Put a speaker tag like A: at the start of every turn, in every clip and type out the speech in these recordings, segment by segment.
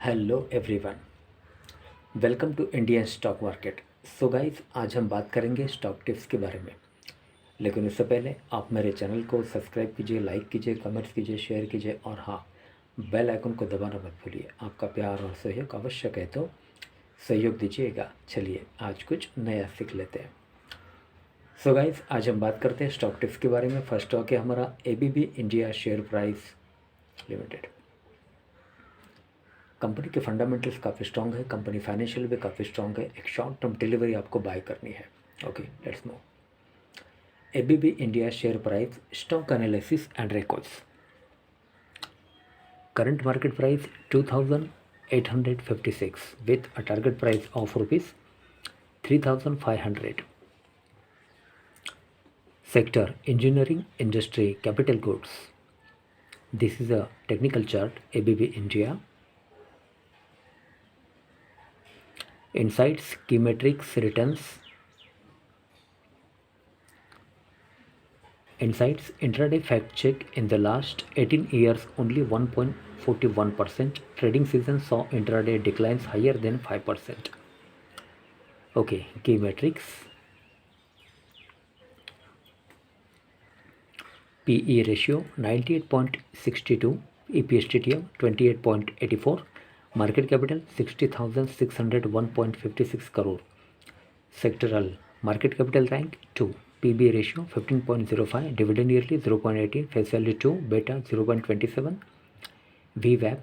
A: Hello everyone, welcome to Indian stock market. So guys, आज हम बात करेंगे स्टॉक टिप्स के बारे में। लेकिन उससे पहले आप मेरे चैनल को सब्सक्राइब कीजिए, लाइक कीजिए, कमेंट्स कीजिए, शेयर कीजिए और हाँ, बेल आइकन को दबाना मत भूलिए। आपका प्यार और सहयोग आवश्यक है, तो सहयोग दीजिएगा। चलिए आज कुछ नया सीख लेते हैं। सो गाइस, आज हम बात करते हैं स्टॉक टिप्स के बारे में। फर्स्ट स्टॉक है हमारा ABB India share price limited. Company के फंडामेंटल्स काफ़ी स्ट्रॉन्ग है, कंपनी फाइनेंशियल भी काफ़ी स्ट्रॉन्ग है। एक शॉर्ट टर्म डिलीवरी आपको बाय करनी है। Okay, let's move. ABB India share price, stock analysis and records. Current market price 2856 with a target price of rupees 3500. Sector engineering, industry, capital goods. This is a technical chart, ABB India. Insights, key metrics, returns. Insights, intraday fact check. In the last 18 years, only 1.41%. Trading season saw intraday declines higher than 5%. Okay, key metrics. PE ratio 98.62, EPS TTM 28.84, market capital 60,601.56 crore. Sectoral market capital rank 2, PB ratio 15.05, dividend yearly 0.18, face value 2, beta 0.27, VWAP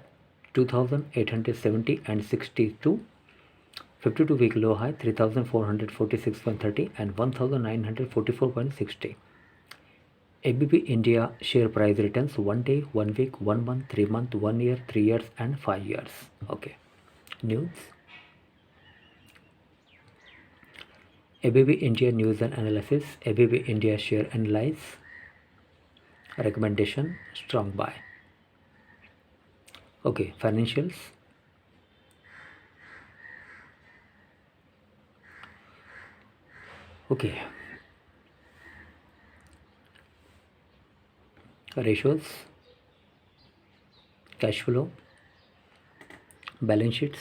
A: 2870 and 62, 52 week low high 3446.30 and 1944.60. ABB India share price returns 1 day, 1 week, 1 month, 3 month, 1 year, 3 years and 5 years. Okay, news. ABB India news and analysis. ABB India share analyze. Recommendation, strong buy. Okay, financials. Okay, ratios, cash flow, balance sheets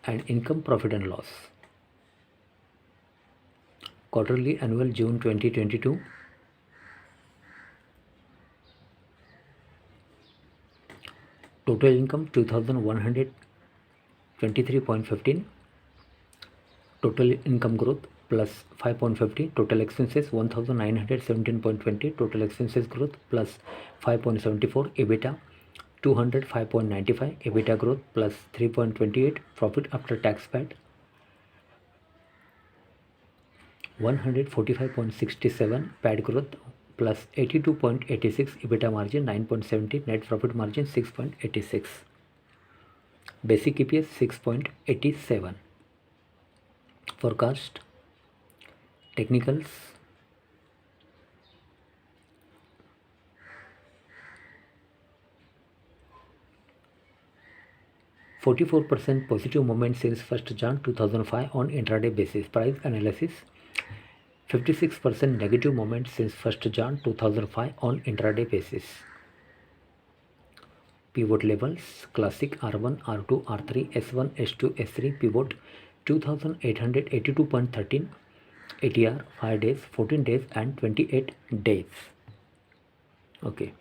A: and income, profit and loss. Quarterly, annual, June 2022. Total income 2123.15. Total income growth plus 5.50. Total expenses 1917.20. Total expenses growth plus 5.74. EBITDA 205.95. EBITDA growth plus 3.28. Profit after tax PAT 145.67. PAT growth plus 82.86. EBITDA margin 9.70. Net profit margin 6.86. Basic EPS 6.87. Forecast, technicals, %44 positive movement since 1st Jan 2005 on intraday basis. Price analysis, 56% negative movement since 1st Jan 2005 on intraday basis. Pivot levels, classic R1, R2, R3, S1, S2, S3, pivot 2882.13, ATR 5 days, 14 days and 28 days. Okay.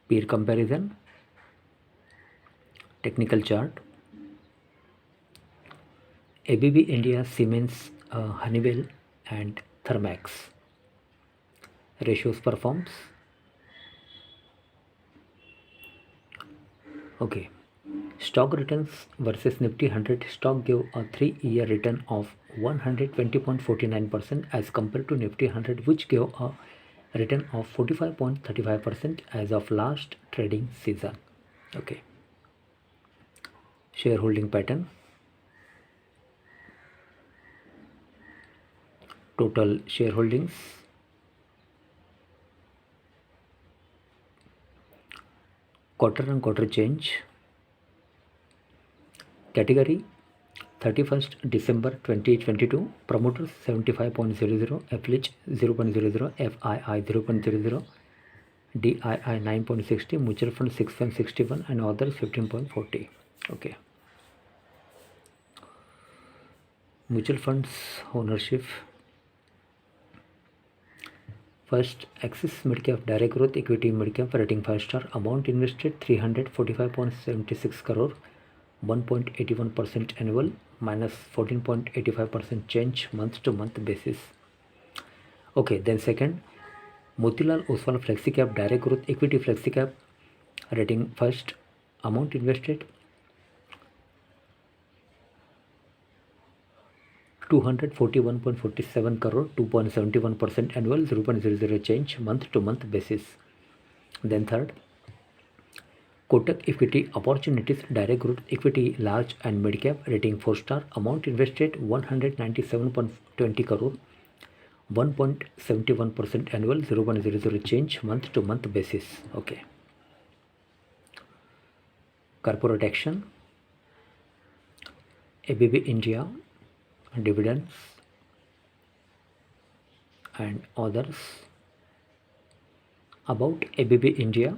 A: Peer comparison, technical chart, ABB India, Siemens, Honeywell and Thermax. Ratios performs. Okay. Stock returns versus Nifty 100. Stock gave a 3-year return of 120.49% as compared to Nifty 100, which gave a return of 45.35% as of last trading season. Okay. Shareholding pattern. Total shareholdings. Quarter on quarter change. Category 31st December 2022, promoters 75.00, affiliates 0.00, FII 0.00, DII 9.60, mutual fund 6.61 and others 15.40. Okay. Mutual funds ownership. First, Axis Midcap Direct Growth Equity Midcap rating 5-star. Amount invested 345.76 crore, 1.81% annual minus 14.85% change month to month basis. Okay, then second, Motilal Oswal Flexicap Direct Growth Equity Flexicap rating first. Amount invested 241.47 crore, 2.71% annual, 0.00 change month to month basis. Then third, Kotak Equity Opportunities Direct Growth Equity Large and Mid Cap rating 4-star. Amount invested 197.20 crore, 1.71% annual, 0.00 change month to month basis. Okay. Corporate action. ABB India dividends and others. About ABB India,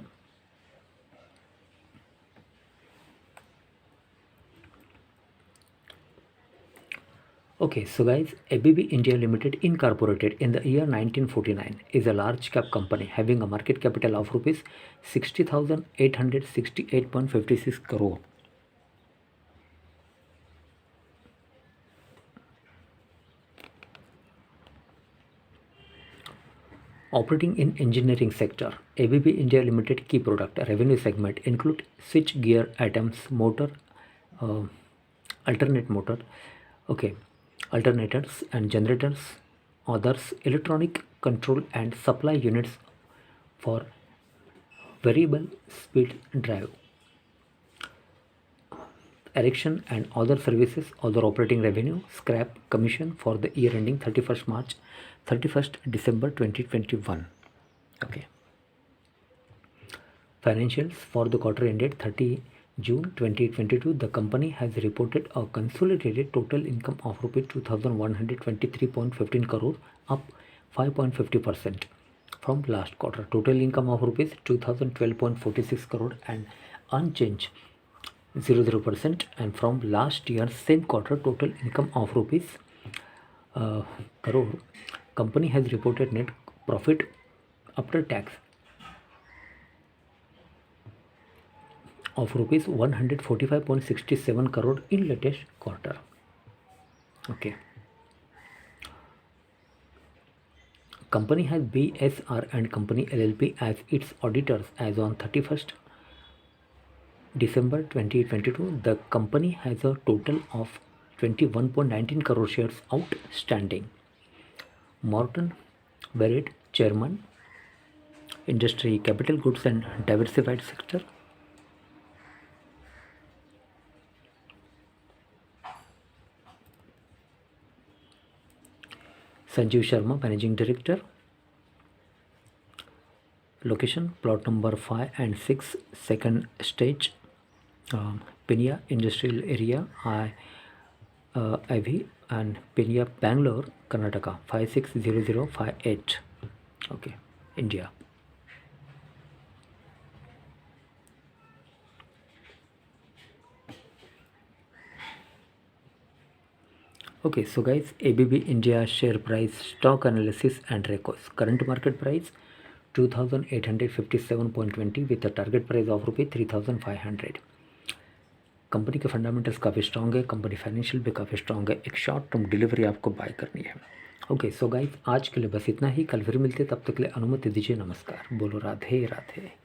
A: okay, so guys, ABB India Limited incorporated in the year 1949 is a large cap company having a market capital of rupees 60,868.56 crore. Operating in engineering sector, ABB India Limited key product revenue segment include switch gear items, motor, alternate motor, okay, alternators and generators, others, electronic control and supply units for variable speed drive, erection and other services. Other operating revenue, scrap commission for the year ending 31st December 2021. Okay. Financials for the quarter ended 30 June 2022. The company has reported a consolidated total income of rupees 2,123.15 crore, up 5.50% from last quarter. Total income of rupees 2,012.46 crore and unchanged 0.00%, and from last year same quarter total income of rupees crore. Company has reported net profit after tax of rupees 145.67 crore in latest quarter. Okay. Company has BSR and Company LLP as its auditors as on 31st December 2022. The company has a total of 21.19 crore shares outstanding. Morton Barrett, Chairman, Industry, Capital Goods and Diversified Sector. Sanjeev Sharma, Managing Director. Location, plot number 5 and 6, second stage, Pinya Industrial Area, IV and Pinya, Bangalore, Karnataka 560058. Okay, India. Okay, so guys, ABB India share price, stock analysis and Recos. Current market price 2857.20 with a target price of रुपये 3500. Company के fundamentals काफ़ी strong है, company financial भी काफ़ी strong है. एक short term delivery आपको bye करनी है. ओके, सो गाइस आज के लिए बस इतना ही. कल फिर मिलते, तब तक के लिए अनुमति दीजिए. नमस्कार. बोलो राधे राधे.